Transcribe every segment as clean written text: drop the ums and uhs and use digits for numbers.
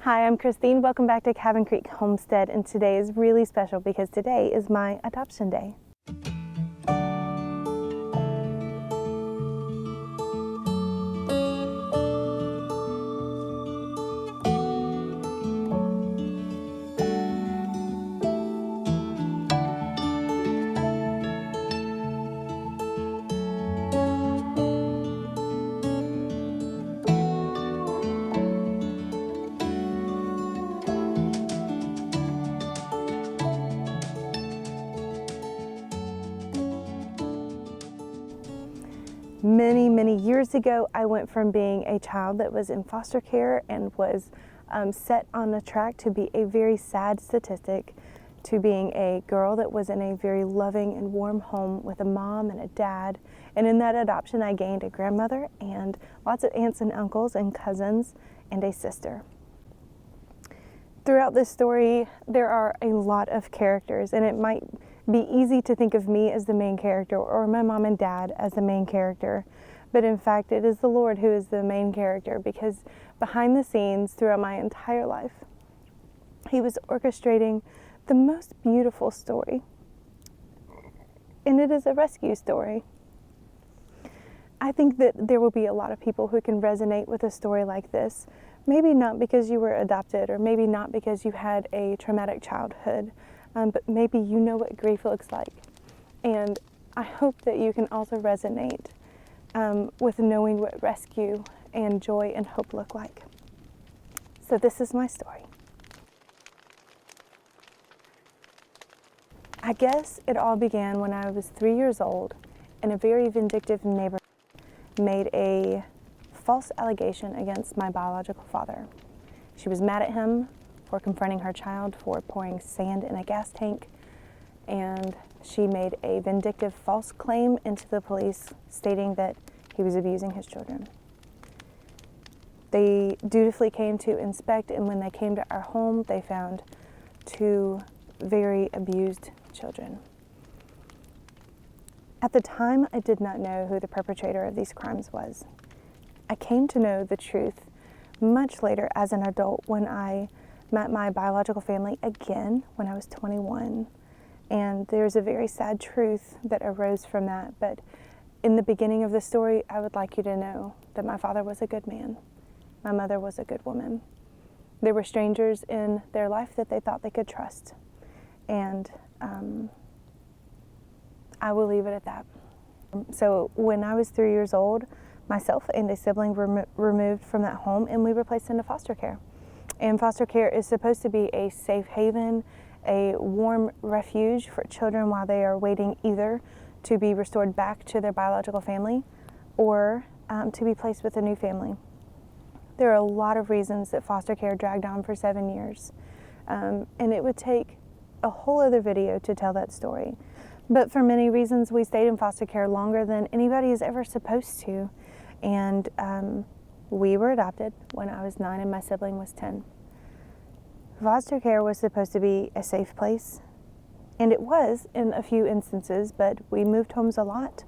Hi, I'm Christine. Welcome back to Cabin Creek Homestead, and today is really special because today is my adoption day. Many years ago, I went from being a child that was in foster care and was set on the track to be a very sad statistic, to being a girl that was in a very loving and warm home with a mom and a dad. And in that adoption, I gained a grandmother and lots of aunts and uncles and cousins and a sister. Throughout this story, there are a lot of characters, and it might be easy to think of me as the main character or my mom and dad as the main character. But in fact, it is the Lord who is the main character, because behind the scenes throughout my entire life, He was orchestrating the most beautiful story. And it is a rescue story. I think that there will be a lot of people who can resonate with a story like this. Maybe not because you were adopted, or maybe not because you had a traumatic childhood, but maybe you know what grief looks like. And I hope that you can also resonate with knowing what rescue and joy and hope look like. So this is my story. I guess it all began when I was 3 years old, and a very vindictive neighbor made a false allegation against my biological father. She was mad at him for confronting her child for pouring sand in a gas tank, and she made a vindictive false claim into the police stating that he was abusing his children. They dutifully came to inspect, and when they came to our home, they found 2 very abused children. At the time, I did not know who the perpetrator of these crimes was. I came to know the truth much later as an adult, when I met my biological family again when I was 21. And there's a very sad truth that arose from that. But in the beginning of the story, I would like you to know that my father was a good man. My mother was a good woman. There were strangers in their life that they thought they could trust. And I will leave it at that. So when I was 3 years old, myself and a sibling were removed from that home, and we were placed into foster care. And foster care is supposed to be a safe haven, a warm refuge for children while they are waiting either to be restored back to their biological family or to be placed with a new family. There are a lot of reasons that foster care dragged on for 7 years, and it would take a whole other video to tell that story. But for many reasons, we stayed in foster care longer than anybody is ever supposed to. And we were adopted when I was 9 and my sibling was 10. Foster care was supposed to be a safe place, and it was in a few instances, but we moved homes a lot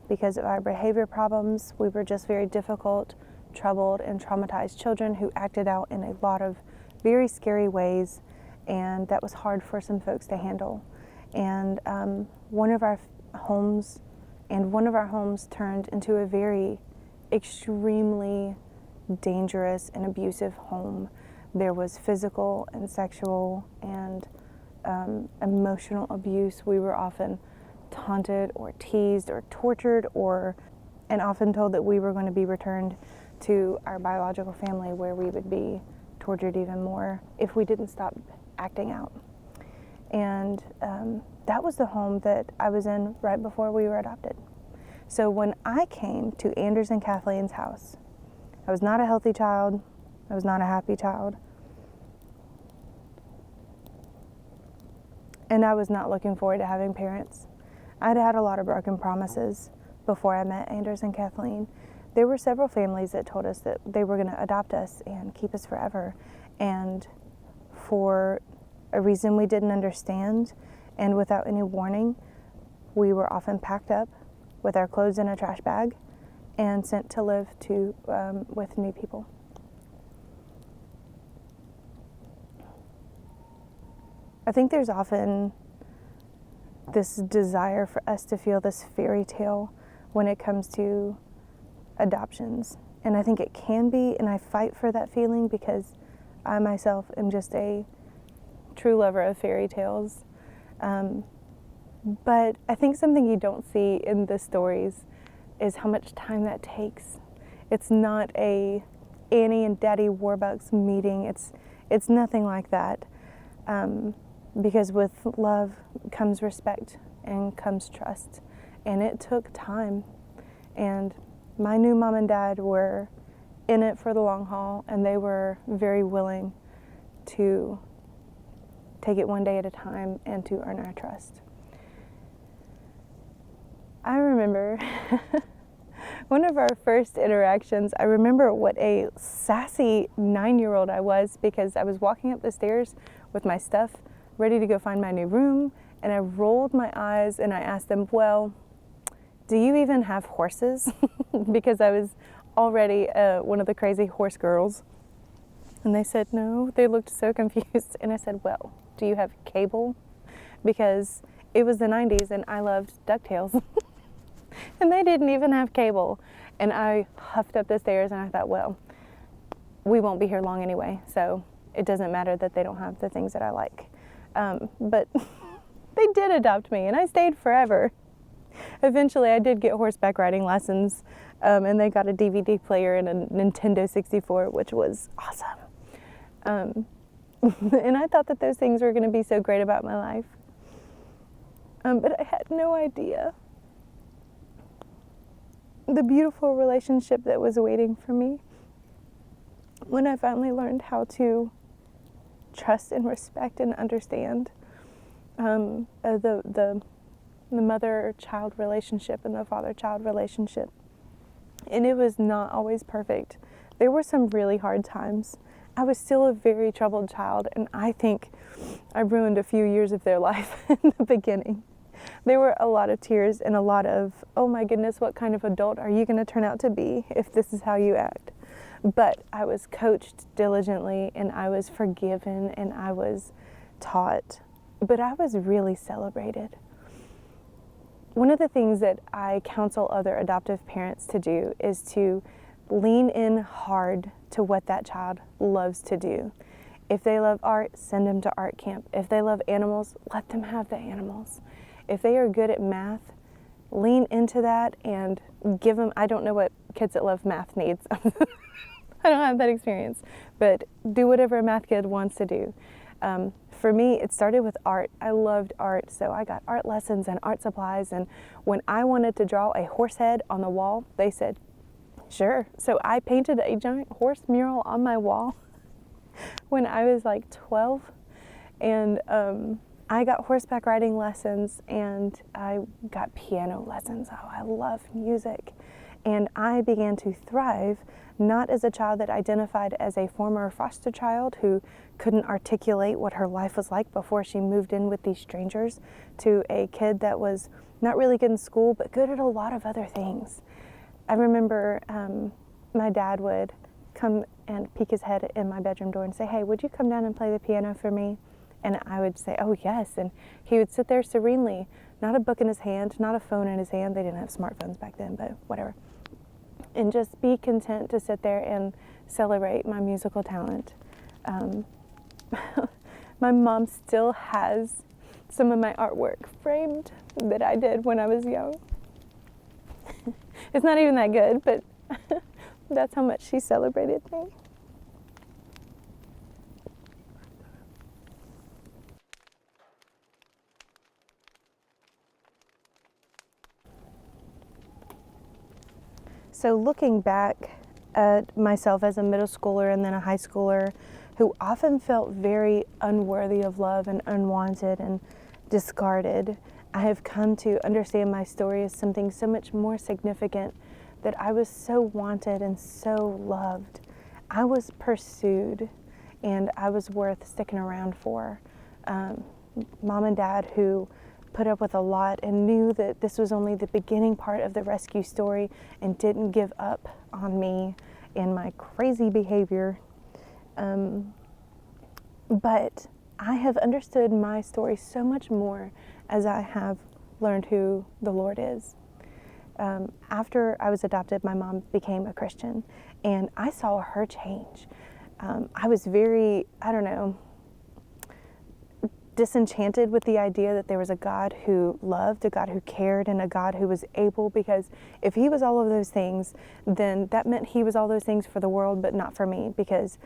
because of our behavior problems. We were just very difficult, troubled, and traumatized children who acted out in a lot of very scary ways, and that was hard for some folks to handle. And one of our homes turned into a very extremely dangerous and abusive home. There was physical and sexual and emotional abuse. We were often taunted or teased or tortured, and often told that we were going to be returned to our biological family, where we would be tortured even more if we didn't stop acting out. And that was the home that I was in right before we were adopted. So when I came to Anders and Kathleen's house, I was not a healthy child. I was not a happy child. And I was not looking forward to having parents. I'd had a lot of broken promises before I met Anders and Kathleen. There were several families that told us that they were going to adopt us and keep us forever. And for a reason we didn't understand, and without any warning, we were often packed up with our clothes in a trash bag and sent to live with new people. I think there's often this desire for us to feel this fairy tale when it comes to adoptions. And I think it can be, and I fight for that feeling because I myself am just a true lover of fairy tales. But I think something you don't see in the stories is how much time that takes. It's not a Annie and Daddy Warbucks meeting. It's nothing like that. Because with love comes respect and comes trust. And it took time. And my new mom and dad were in it for the long haul, and they were very willing to take it one day at a time and to earn our trust. I remember one of our first interactions, I remember what a sassy 9-year-old I was, because I was walking up the stairs with my stuff, ready to go find my new room, and I rolled my eyes and I asked them, well, do you even have horses? Because I was already one of the crazy horse girls. And they said no. They looked so confused. And I said, well, do you have cable? Because it was the 90s and I loved DuckTales. And they didn't even have cable. And I huffed up the stairs and I thought, well, we won't be here long anyway, so it doesn't matter that they don't have the things that I like. But they did adopt me and I stayed forever. Eventually I did get horseback riding lessons, and they got a DVD player and a Nintendo 64, which was awesome. And I thought that those things were going to be so great about my life. But I had no idea the beautiful relationship that was waiting for me when I finally learned how to trust and respect and understand the mother-child relationship and the father-child relationship. And it was not always perfect. There were some really hard times. I was still a very troubled child, and I think I ruined a few years of their life in the beginning. There were a lot of tears and a lot of, oh my goodness, what kind of adult are you going to turn out to be if this is how you act? But I was coached diligently, and I was forgiven, and I was taught. But I was really celebrated. One of the things that I counsel other adoptive parents to do is to lean in hard to what that child loves to do. If they love art, send them to art camp. If they love animals, let them have the animals. If they are good at math, lean into that and give them, I don't know what kids that love math needs. I don't have that experience, but do whatever a math kid wants to do. For me, it started with art. I loved art, so I got art lessons and art supplies, and when I wanted to draw a horse head on the wall, they said, sure. So I painted a giant horse mural on my wall when I was like 12, and I got horseback riding lessons, and I got piano lessons. Oh, I love music. And I began to thrive, not as a child that identified as a former foster child who couldn't articulate what her life was like before she moved in with these strangers, to a kid that was not really good in school, but good at a lot of other things. I remember my dad would come and peek his head in my bedroom door and say, hey, would you come down and play the piano for me? And I would say, oh, yes. And he would sit there serenely, not a book in his hand, not a phone in his hand. They didn't have smartphones back then, but whatever. And just be content to sit there and celebrate my musical talent. My mom still has some of my artwork framed that I did when I was young. It's not even that good, but that's how much she celebrated me. So looking back at myself as a middle schooler and then a high schooler who often felt very unworthy of love and unwanted and discarded, I have come to understand my story as something so much more significant, that I was so wanted and so loved. I was pursued, and I was worth sticking around for. Mom and dad who put up with a lot and knew that this was only the beginning part of the rescue story and didn't give up on me and my crazy behavior. But I have understood my story so much more as I have learned who the Lord is. After I was adopted, my mom became a Christian, and I saw her change. I was very, disenchanted with the idea that there was a God who loved, a God who cared, and a God who was able, because if he was all of those things, then that meant he was all those things for the world, but not for me, because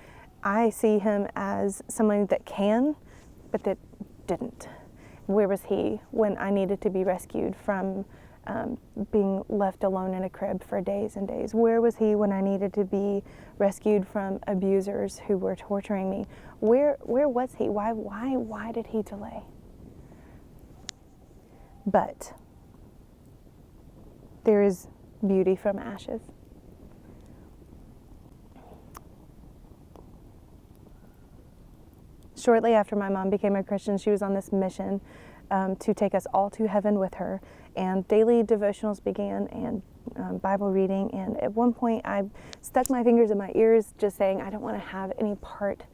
I see him as someone that can, but that didn't. Where was he when I needed to be rescued from being left alone in a crib for days and days? Where was he when I needed to be rescued from abusers who were torturing me? Where was he? Why did he delay? But there is beauty from ashes. Shortly after my mom became a Christian, she was on this mission to take us all to heaven with her. And daily devotionals began, and Bible reading. And at one point, I stuck my fingers in my ears, just saying, I don't want to have any part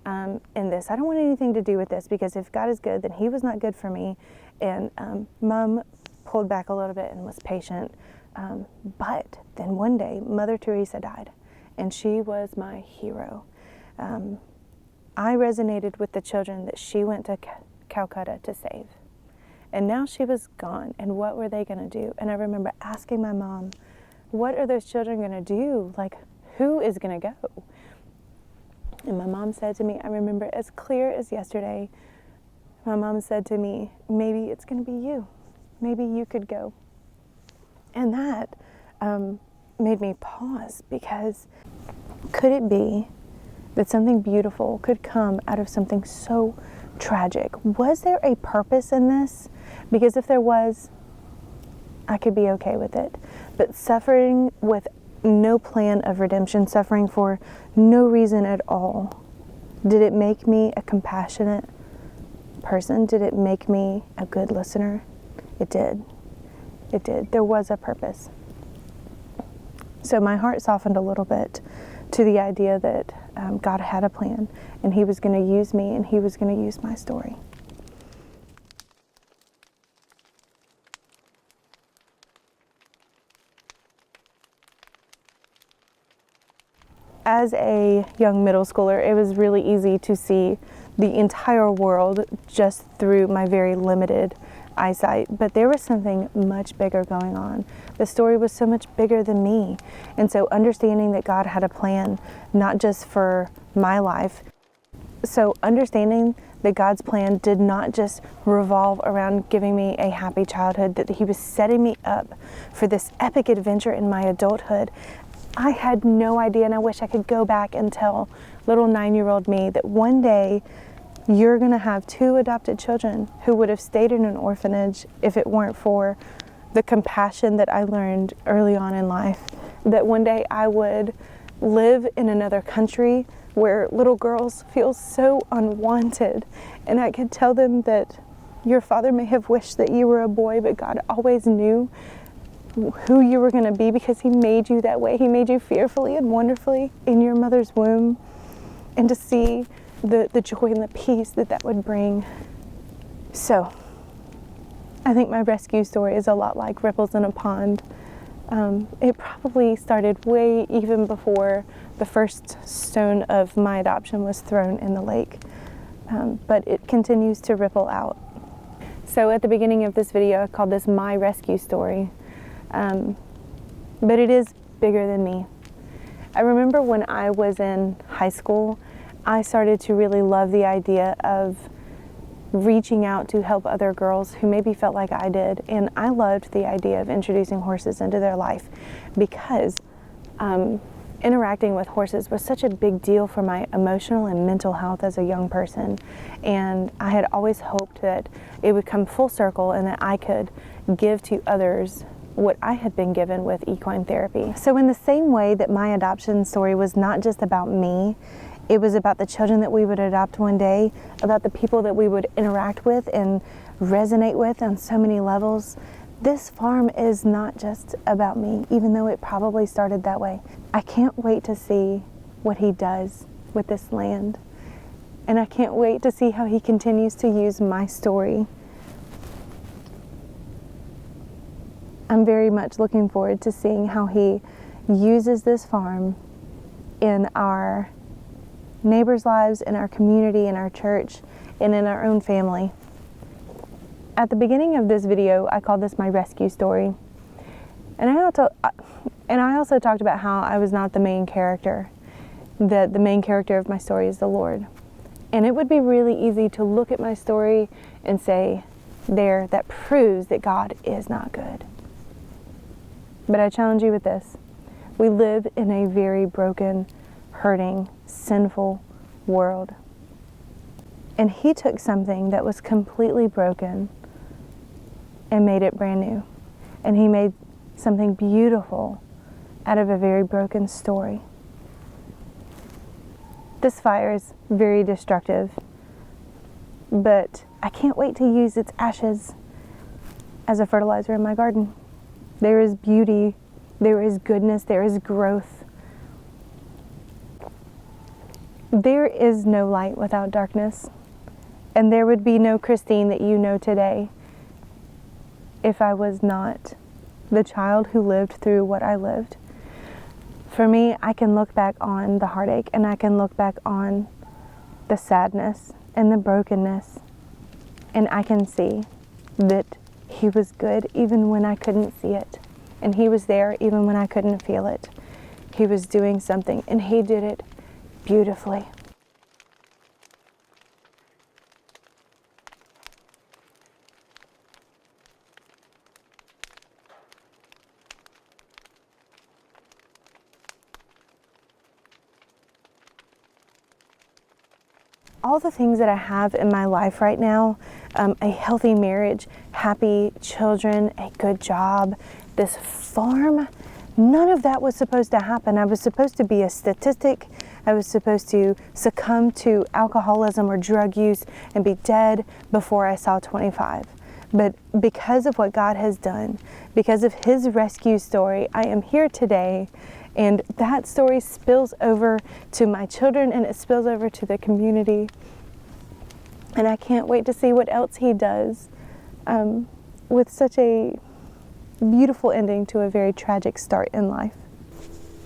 in this. I don't want anything to do with this, because if God is good, then he was not good for me. And Mom pulled back a little bit and was patient. But then one day, Mother Teresa died, and she was my hero. I resonated with the children that she went to Calcutta to save. And now she was gone, and what were they going to do? And I remember asking my mom, what are those children going to do? Like, who is going to go? And my mom said to me, I remember as clear as yesterday, my mom said to me, maybe it's going to be you. Maybe you could go. And that made me pause, because could it be that something beautiful could come out of something so tragic? Was there a purpose in this? Because if there was, I could be okay with it. But suffering with no plan of redemption, suffering for no reason at all, did it make me a compassionate person? Did it make me a good listener? It did. It did. There was a purpose. So my heart softened a little bit to the idea that God had a plan, and he was going to use me, and he was going to use my story. As a young middle schooler, it was really easy to see the entire world just through my very limited eyesight, but there was something much bigger going on. The story was so much bigger than me. And so understanding that God had a plan, not just for my life, so understanding that God's plan did not just revolve around giving me a happy childhood, that he was setting me up for this epic adventure in my adulthood. I had no idea, and I wish I could go back and tell little 9-year-old me that one day you're going to have 2 adopted children who would have stayed in an orphanage if it weren't for the compassion that I learned early on in life. That one day I would live in another country where little girls feel so unwanted, and I could tell them that your father may have wished that you were a boy, but God always knew who you were going to be, because he made you that way. He made you fearfully and wonderfully in your mother's womb. And to see the joy and the peace that would bring. So I think my rescue story is a lot like ripples in a pond. It probably started way even before the first stone of my adoption was thrown in the lake, but it continues to ripple out. So at the beginning of this video, I called this my rescue story, but it is bigger than me. I remember when I was in high school, I started to really love the idea of reaching out to help other girls who maybe felt like I did. And I loved the idea of introducing horses into their life, because interacting with horses was such a big deal for my emotional and mental health as a young person. And I had always hoped that it would come full circle and that I could give to others what I had been given with equine therapy. So in the same way that my adoption story was not just about me, it was about the children that we would adopt one day, about the people that we would interact with and resonate with on so many levels. This farm is not just about me, even though it probably started that way. I can't wait to see what he does with this land. And I can't wait to see how he continues to use my story. I'm very much looking forward to seeing how he uses this farm in our neighbors' lives, in our community, in our church, and in our own family. At the beginning of this video, I called this my rescue story. And I also talked about how I was not the main character, that the main character of my story is the Lord. And it would be really easy to look at my story and say, there, that proves that God is not good. But I challenge you with this. We live in a very broken, hurting, sinful world. And he took something that was completely broken and made it brand new. And he made something beautiful out of a very broken story. This fire is very destructive, but I can't wait to use its ashes as a fertilizer in my garden. There is beauty, there is goodness, there is growth. There is no light without darkness, and there would be no Christine that you know today if I was not the child who lived through what I lived. For me, I can look back on the heartache, and I can look back on the sadness and the brokenness, and I can see that he was good even when I couldn't see it. And he was there even when I couldn't feel it. He was doing something, and he did it beautifully. All the things that I have in my life right now, a healthy marriage, happy children, a good job, this farm, none of that was supposed to happen. I was supposed to be a statistic. I was supposed to succumb to alcoholism or drug use and be dead before I saw 25. But because of what God has done, because of his rescue story, I am here today. And that story spills over to my children, and it spills over to the community. And I can't wait to see what else he does with such a beautiful ending to a very tragic start in life.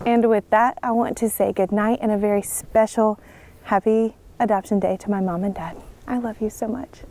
And with that, I want to say good night and a very special happy Adoption Day to my mom and dad. I love you so much.